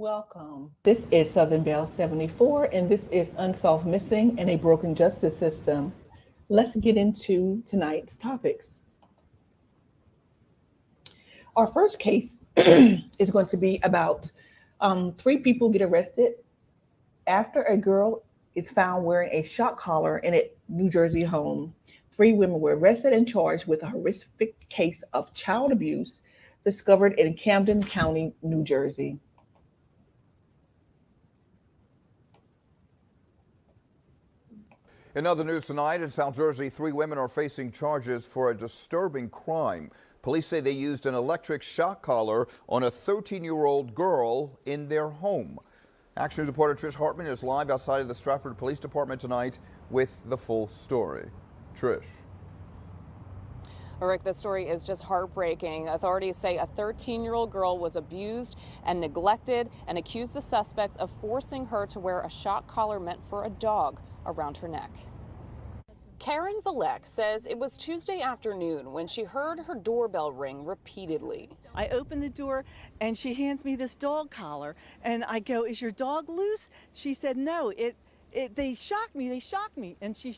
Welcome. This is Southern Belle 74, and this is Unsolved Missing in a Broken Justice System. Let's get into tonight's topics. Our first case is going to be about 3 people get arrested after a girl is found wearing a shock collar in a New Jersey home. 3 women were arrested and charged with a horrific case of child abuse discovered in Camden County, New Jersey. In other news tonight, in South Jersey, 3 women are facing charges for a disturbing crime. Police say they used an electric shock collar on a 13-year-old girl in their home. Action News reporter Trish Hartman is live outside of the Stratford Police Department tonight with the full story. Trish. Rick, this story is just heartbreaking. Authorities say a 13-year-old girl was abused and neglected and accused the suspects of forcing her to wear a shock collar meant for a dog around her neck. Karen Valek says it was Tuesday afternoon when she heard her doorbell ring repeatedly. I open the door and she hands me this dog collar and I go, "Is your dog loose?" She said, "No, they shocked me. And she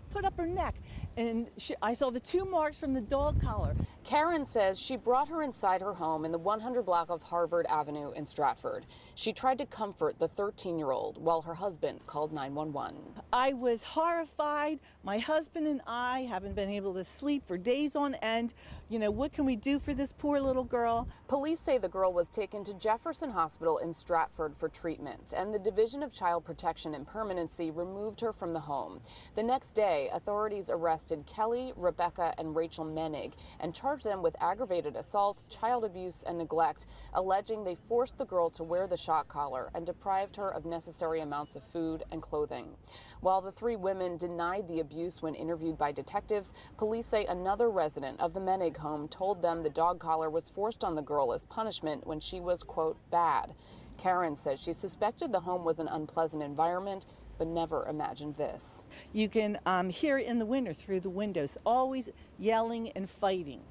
put up her neck and I saw the 2 marks from the dog collar. Karen says she brought her inside her home in the 100 block of Harvard Avenue in Stratford. She tried to comfort the 13-year-old while her husband called 911. I was horrified. My husband and I haven't been able to sleep for days on end. You know, what can we do for this poor little girl? Police say the girl was taken to Jefferson Hospital in Stratford for treatment, and the Division of Child Protection and Permanency removed her from the home. The next day, authorities arrested Kelly, Rebecca, and Rachel Menig and charged them with aggravated assault, child abuse, and neglect, alleging they forced the girl to wear the shock collar and deprived her of necessary amounts of food and clothing. While the 3 women denied the abuse when interviewed by detectives, police say another resident of the Menig home told them the dog collar was forced on the girl as punishment when she was, quote, bad. Karen says she suspected the home was an unpleasant environment, but never imagined this. You can hear it in the winter through the windows, always yelling and fighting.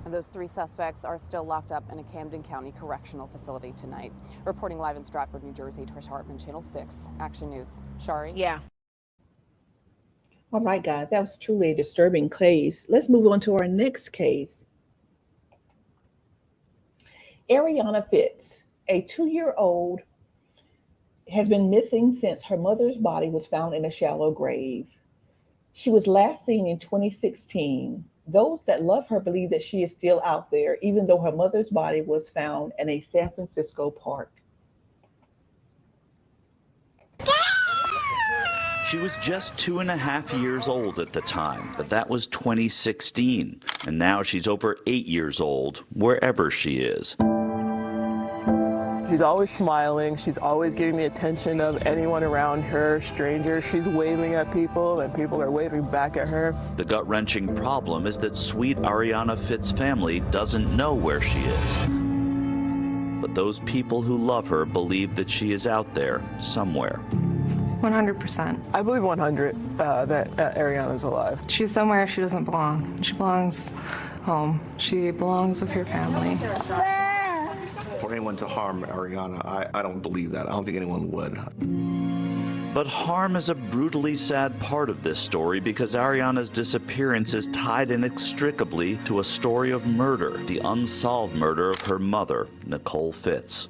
And those 3 suspects are still locked up in a Camden County correctional facility tonight. Reporting live in Stratford, New Jersey, Trish Hartman, Channel 6, Action News. Shari? Yeah. All right, guys, that was truly a disturbing case. Let's move on to our next case. Arianna Fitts, a 2-year-old, has been missing since her mother's body was found in a shallow grave. She was last seen in 2016. Those that love her believe that she is still out there, even though her mother's body was found in a San Francisco park. She was just 2.5 years old at the time, but that was 2016. And now she's over 8 years old, wherever she is. She's always smiling. She's always getting the attention of anyone around her, strangers. She's waving at people, and people are waving back at her. The gut-wrenching problem is that sweet Arianna Fitts' family doesn't know where she is. But those people who love her believe that she is out there somewhere. 100%. I believe 100 that Arianna's alive. She's somewhere she doesn't belong. She belongs home. She belongs with her family. For anyone to harm Arianna, I don't believe that. I don't think anyone would. But harm is a brutally sad part of this story because Arianna's disappearance is tied inextricably to a story of murder, the unsolved murder of her mother, Nicole Fitts.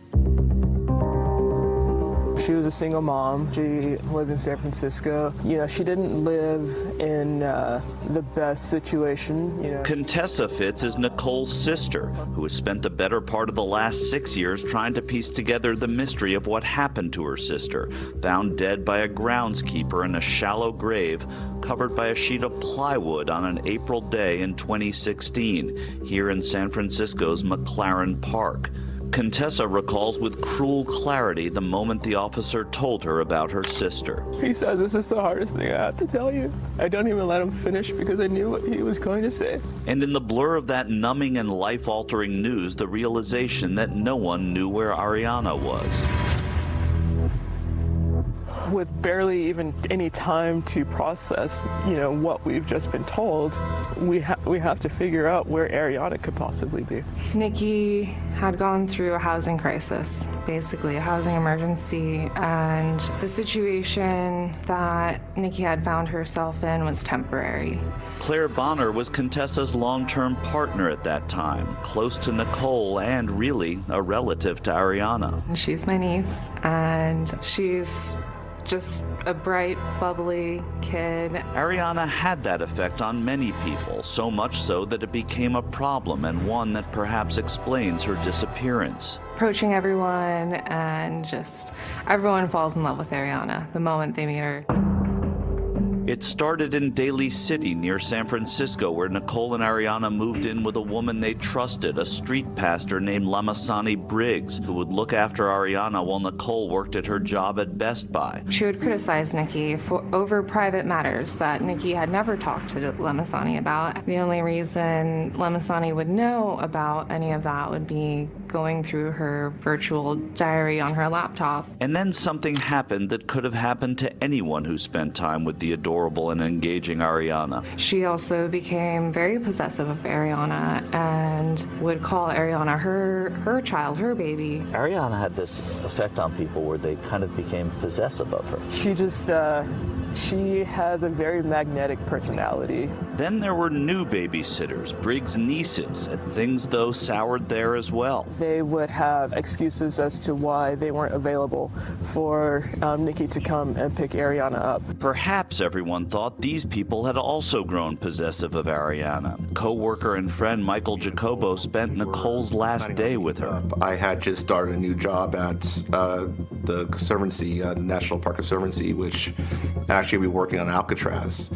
She was a single mom. She lived in San Francisco. You know, she didn't live in the best situation, you know. Contessa Fitts is Nicole's sister, who has spent the better part of the last 6 years trying to piece together the mystery of what happened to her sister, found dead by a groundskeeper in a shallow grave covered by a sheet of plywood on an April day in 2016, here in San Francisco's McLaren Park. Contessa recalls with cruel clarity the moment the officer told her about her sister. He says, "This is the hardest thing I have to tell you." I don't even let him finish because I knew what he was going to say. And in the blur of that numbing and life-altering news, the realization that no one knew where Arianna was. with barely even any time to process, what we've just been told, we have to figure out where Arianna could possibly be. Nikki had gone through a housing crisis, basically a housing emergency, and the situation that Nikki had found herself in was temporary. Claire Bonner was Contessa's long-term partner at that time, close to Nicole and really a relative to Arianna. She's my niece, and she's just a bright, bubbly kid. Arianna had that effect on many people, so much so that it became a problem and one that perhaps explains her disappearance. Approaching everyone, and just everyone falls in love with Arianna the moment they meet her. It started in Daly City near San Francisco, where Nicole and Arianna moved in with a woman they trusted, a street pastor named Lamasani Briggs, who would look after Arianna while Nicole worked at her job at Best Buy. She would criticize Nikki over private matters that Nikki had never talked to Lamasani about. The only reason Lamasani would know about any of that would be going through her virtual diary on her laptop. And then something happened that could have happened to anyone who spent time with the adorable and engaging Arianna. She also became very possessive of Arianna and would call Arianna her child, her baby. Arianna had this effect on people where they kind of became possessive of her. She just, she has a very magnetic personality. Then there were new babysitters, Briggs' nieces, and things, though, soured there as well. They would have excuses as to why they weren't available for Nikki to come and pick Arianna up. Perhaps everyone thought these people had also grown possessive of Arianna. Co-worker and friend Michael Jacobo spent Nicole's last day with her. I had just started a new job at the Conservancy, National Park Conservancy, which actually be working on Alcatraz.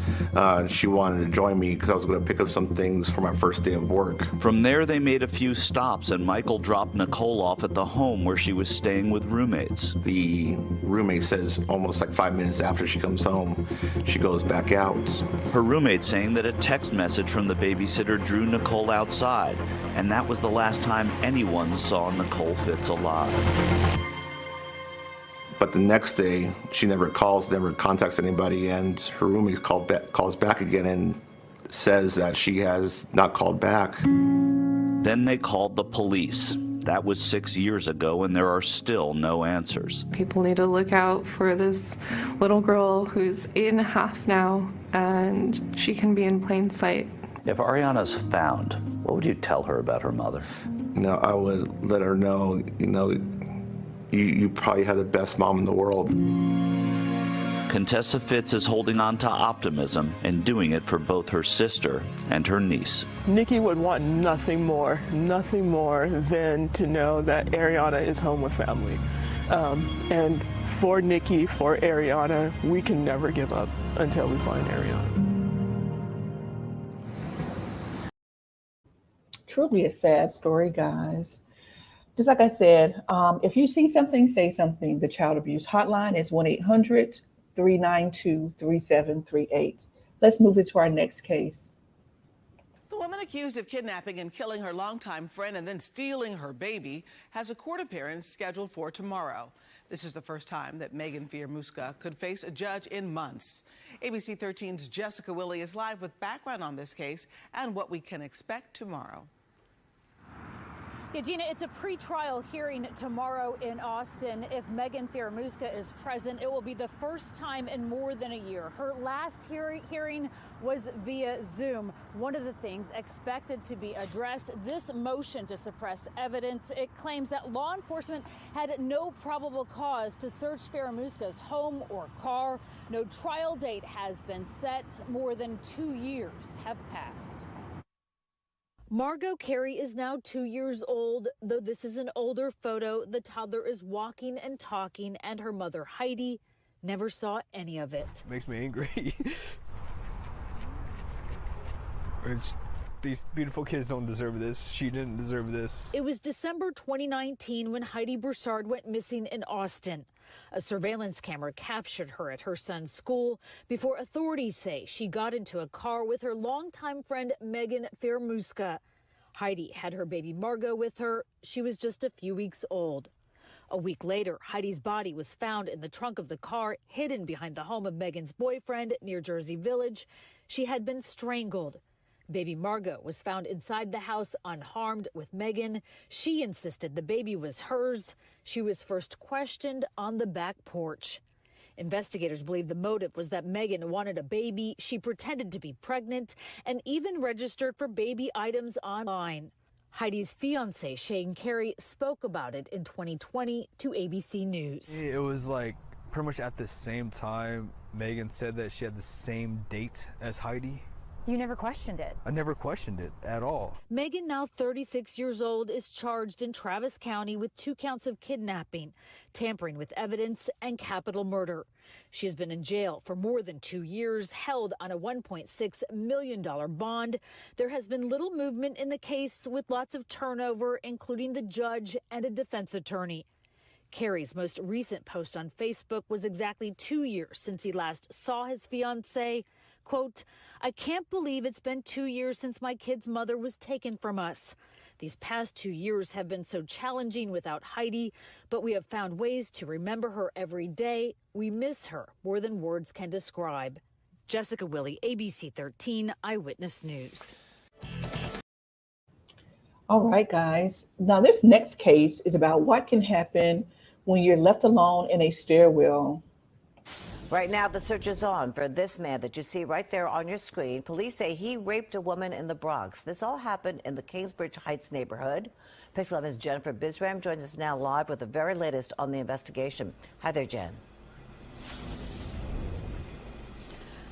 She wanted to join me because I was going to pick up some things for my first day of work. From there, they made a few stops, and Michael dropped Nicole off at the home where she was staying with roommates. The roommate says almost like 5 minutes after she comes home, she goes back out. Her roommate saying that a text message from the babysitter drew Nicole outside, and that was the last time anyone saw Nicole Fitts alive. But the next day, she never calls, never contacts anybody, and her roommate calls back again and says that she has not called back. Then they called the police. That was 6 years ago, and there are still no answers. People need to look out for this little girl who's 8.5 now, and she can be in plain sight. If Arianna's found, what would you tell her about her mother? I would let her know, you probably have the best mom in the world. Contessa Fitts is holding on to optimism and doing it for both her sister and her niece. Nikki would want nothing more than to know that Arianna is home with family. And for Nikki, for Arianna, we can never give up until we find Arianna. Truly a sad story, guys. Just like I said, if you see something, say something. The child abuse hotline is 1-800-392-3738. Let's move into our next case. The woman accused of kidnapping and killing her longtime friend and then stealing her baby has a court appearance scheduled for tomorrow. This is the first time that Megan Fiormuska could face a judge in months. ABC 13's Jessica Willey is live with background on this case and what we can expect tomorrow. Yeah, Gina, it's a pre-trial hearing tomorrow in Austin. If Megan Fiormuska is present, it will be the first time in more than a year. Her last hearing was via Zoom. One of the things expected to be addressed, this motion to suppress evidence. It claims that law enforcement had no probable cause to search Fiormuska's home or car. No trial date has been set. More than 2 years have passed. Margot Carey is now 2 years old. Though this is an older photo, the toddler is walking and talking, and her mother, Heidi, never saw any of it. Makes me angry. These beautiful kids don't deserve this. She didn't deserve this. It was December 2019 when Heidi Broussard went missing in Austin. A surveillance camera captured her at her son's school before authorities say she got into a car with her longtime friend Megan Fiormuska. Heidi had her baby Margot with her. She was just a few weeks old. A week later, Heidi's body was found in the trunk of the car, hidden behind the home of Megan's boyfriend near Jersey Village. She had been strangled. Baby Margot was found inside the house unharmed with Megan. She insisted the baby was hers. She was first questioned on the back porch. Investigators believe the motive was that Megan wanted a baby. She pretended to be pregnant and even registered for baby items online. Heidi's fiancé, Shane Carey, spoke about it in 2020 to ABC News. It was like pretty much at the same time Megan said that she had the same date as Heidi. You never questioned it? I never questioned it at all. Megan, now 36 years old, is charged in Travis County with 2 counts of kidnapping, tampering with evidence, and capital murder. She has been in jail for more than 2 years, held on a $1.6 million bond. There has been little movement in the case, with lots of turnover, including the judge and a defense attorney. Carey's most recent post on Facebook was exactly 2 years since he last saw his fiancée. Quote, "I can't believe it's been 2 years since my kid's mother was taken from us. These past 2 years have been so challenging without Heidi, but we have found ways to remember her every day. We miss her more than words can describe." Jessica Willey, ABC 13 Eyewitness News. All right, guys. Now, this next case is about what can happen when you're left alone in a stairwell. Right now, the search is on for this man that you see right there on your screen. Police say he raped a woman in the Bronx. This all happened in the Kingsbridge Heights neighborhood. Pix 11's Jennifer Bisram joins us now live with the very latest on the investigation. Hi there, Jen.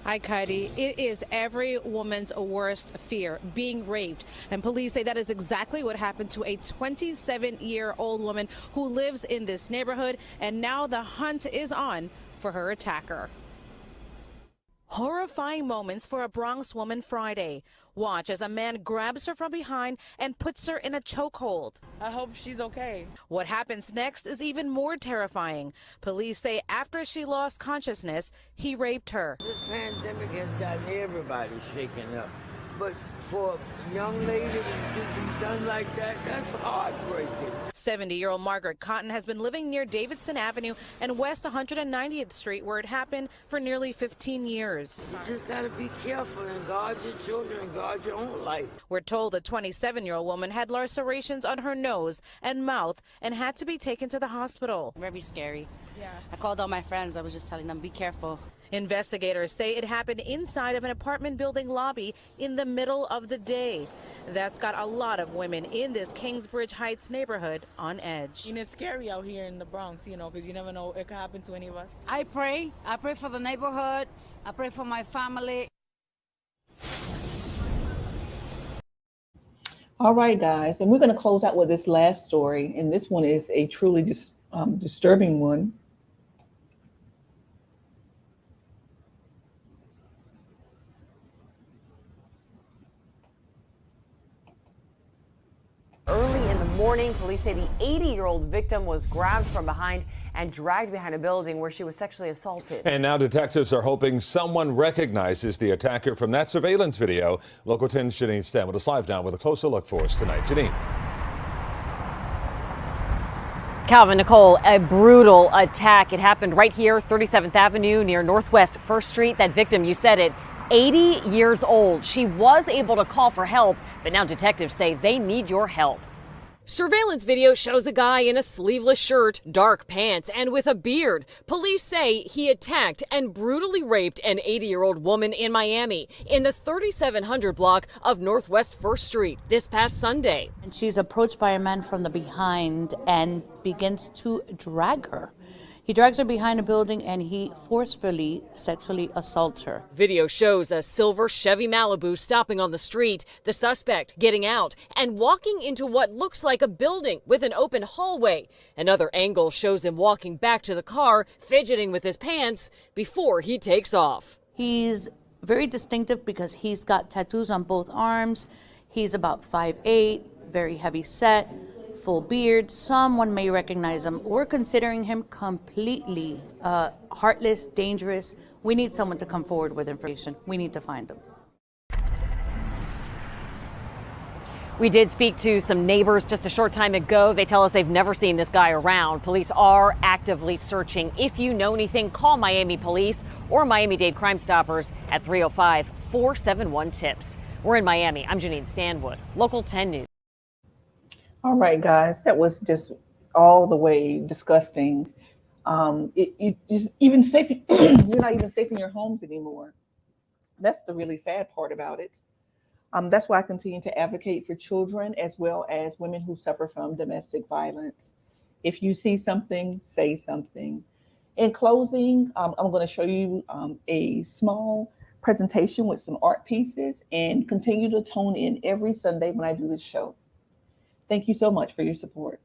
Hi, Heidi. It is every woman's worst fear, being raped. And police say that is exactly what happened to a 27-year-old woman who lives in this neighborhood. And now the hunt is on for her attacker. Horrifying moments for a Bronx woman Friday. Watch as a man grabs her from behind and puts her in a chokehold. I hope she's okay. What happens next is even more terrifying. Police say after she lost consciousness, he raped her. This pandemic has gotten everybody shaken up. But for a young lady to be done like that, that's heartbreaking. 70-year-old Margaret Cotton has been living near Davidson Avenue and West 190th Street, where it happened, for nearly 15 years. You just got to be careful and guard your children and guard your own life. We're told the 27-year-old woman had lacerations on her nose and mouth and had to be taken to the hospital. Very scary. Yeah. I called all my friends. I was just telling them, be careful. Investigators say it happened inside of an apartment building lobby in the middle of the day. That's got a lot of women in this Kingsbridge Heights neighborhood on edge. You know, it's scary out here in the Bronx, you know, because you never know it could happen to any of us. I pray for the neighborhood. I pray for my family. All right, guys, and we're going to close out with this last story, and this one is a truly disturbing one. Early in the morning, police say the 80-year-old victim was grabbed from behind and dragged behind a building where she was sexually assaulted. And now detectives are hoping someone recognizes the attacker from that surveillance video. Local 10's Janine Stem with us live now with a closer look for us tonight. Janine. Calvin, Nicole, a brutal attack. It happened right here, 37th Avenue near Northwest 1st Street. That victim, you said it, 80 years old. She was able to call for help, but now detectives say they need your help. Surveillance video shows a guy in a sleeveless shirt, dark pants, and with a beard. Police say he attacked and brutally raped an 80-year-old woman in Miami in the 3700 block of Northwest 1st Street this past Sunday. And she's approached by a man from the behind and begins to drag her. He drags her behind a building and he forcefully sexually assaults her. Video shows a silver Chevy Malibu stopping on the street, the suspect getting out and walking into what looks like a building with an open hallway. Another angle shows him walking back to the car, fidgeting with his pants before he takes off. He's very distinctive because he's got tattoos on both arms. He's about 5'8", very heavy set, full beard. Someone may recognize him. We're considering him completely heartless, dangerous. We need someone to come forward with information. We need to find him. We did speak to some neighbors just a short time ago. They tell us they've never seen this guy around. Police are actively searching. If you know anything, call Miami Police or Miami-Dade Crime Stoppers at 305-471-TIPS. We're in Miami. I'm Janine Stanwood, Local 10 News. All right, guys, that was just all the way disgusting. Even safe, you're not even safe in your homes anymore. That's the really sad part about it. That's why I continue to advocate for children as well as women who suffer from domestic violence. If you see something, say something. In closing, I'm going to show you a small presentation with some art pieces, and continue to tune in every Sunday when I do this show. Thank you so much for your support.